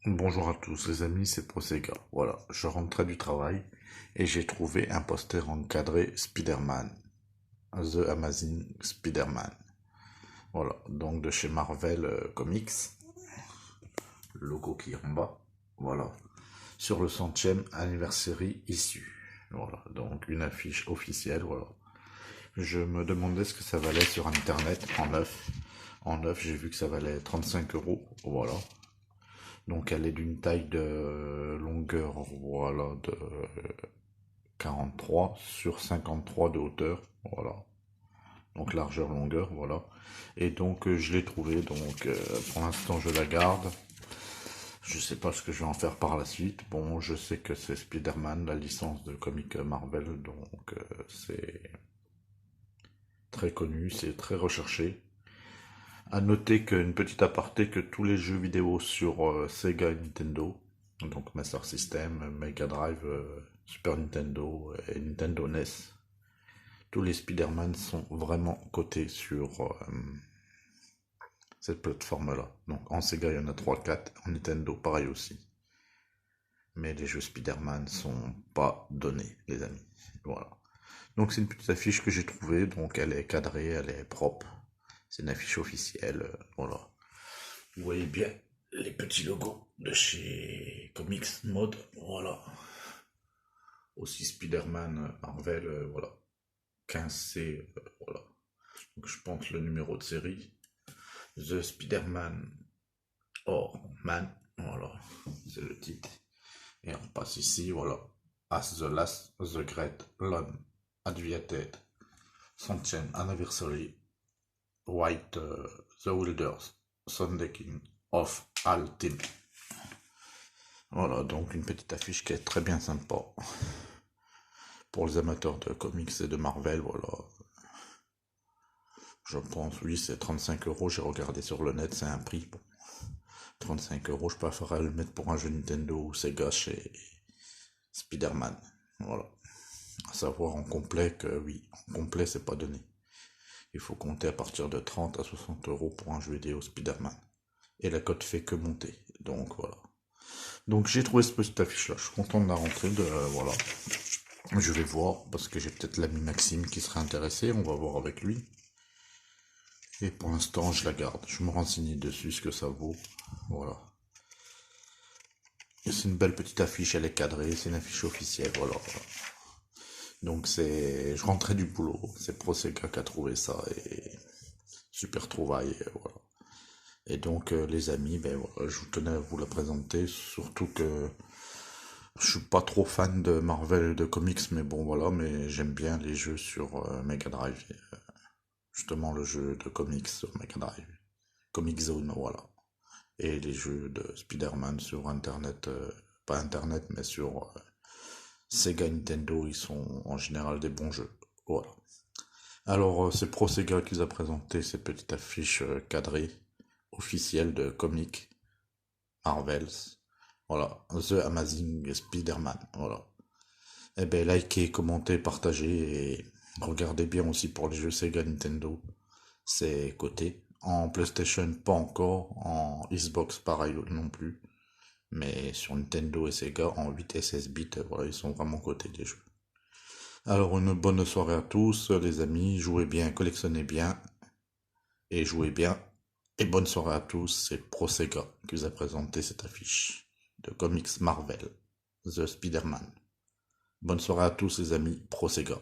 Bonjour à tous les amis, c'est Prosega. Voilà, je rentrais du travail et j'ai trouvé un poster encadré Spider-Man, The Amazing Spider-Man. Voilà, donc de chez Marvel Comics, le logo qui est en bas. Voilà, sur le 100e anniversary issu. Voilà, donc une affiche officielle. Voilà, je me demandais ce que ça valait sur internet en neuf. En neuf, j'ai vu que ça valait 35 euros. Voilà. Donc elle est d'une taille de longueur, voilà, de 43 sur 53 de hauteur, voilà. Donc largeur, longueur, voilà. Et donc je l'ai trouvée, donc pour l'instant je la garde. Je sais pas ce que je vais en faire par la suite. Bon, je sais que c'est Spider-Man, la licence de comics Marvel, donc c'est très connu, c'est très recherché. À noter qu'une petite aparté que tous les jeux vidéo sur Sega et Nintendo, donc Master System, Mega Drive, Super Nintendo et Nintendo NES, tous les Spider-Man sont vraiment cotés sur cette plateforme-là. Donc en Sega, il y en a 3-4, en Nintendo, pareil aussi. Mais les jeux Spider-Man sont pas donnés, les amis. Voilà. Donc c'est une petite affiche que j'ai trouvée, donc elle est cadrée, elle est propre. C'est une affiche officielle, voilà. Vous voyez bien les petits logos de chez Comics Mode, voilà. Aussi Spider-Man Marvel, voilà. 15C, voilà. Donc je pense le numéro de série. The Spider-Man or Man, voilà. C'est le titre. Et on passe ici, voilà. As the Last, the Great, Lone, Adviated, 100th Anniversary, White, The Wilders, Sunday King of All Team. Voilà, donc une petite affiche qui est très bien sympa. Pour les amateurs de comics et de Marvel, voilà. Je pense, oui, c'est 35 euros. J'ai regardé sur le net, c'est un prix. Bon, 35 euros, je préférerais le mettre pour un jeu Nintendo ou Sega chez Spider-Man. Voilà. À savoir en complet que, oui, en complet, c'est pas donné. Il faut compter à partir de 30 à 60 euros pour un jeu vidéo Spider-Man. Et la cote fait que monter. Donc, voilà. Donc, j'ai trouvé cette petite affiche-là. Je suis content de la rentrée. Voilà. Je vais voir, parce que j'ai peut-être l'ami Maxime qui serait intéressé, on va voir avec lui. Et pour l'instant, je la garde. Je me renseigne dessus, ce que ça vaut. Voilà. Et c'est une belle petite affiche, elle est cadrée, c'est une affiche officielle, voilà. Donc je rentrais du boulot, c'est Prosega qui a trouvé ça, et super trouvaille, et voilà. Et donc, les amis, ben voilà, je tenais à vous la présenter, surtout que je suis pas trop fan de Marvel et de comics, mais bon, voilà, mais j'aime bien les jeux sur Mega Drive. Justement, le jeu de comics sur Mega Drive. Comic Zone, voilà. Et les jeux de Spider-Man sur Internet, pas Internet, mais sur Sega Nintendo, ils sont en général des bons jeux. Voilà. Alors, c'est Pro Sega qui nous a présenté cette petite affiche cadrée, officielle de comics Marvels. Voilà. The Amazing Spider-Man. Voilà. Eh ben, likez, commentez, partagez et regardez bien aussi pour les jeux Sega Nintendo. C'est coté. En PlayStation, pas encore. En Xbox, pareil non plus. Mais sur Nintendo et Sega, en 8 et 16 bits, voilà, ils sont vraiment cotés les jeux. Alors, une bonne soirée à tous, les amis. Jouez bien, collectionnez bien et jouez bien. Et bonne soirée à tous. C'est Pro Sega qui vous a présenté cette affiche de comics Marvel, The Spider-Man. Bonne soirée à tous, les amis. Pro Sega.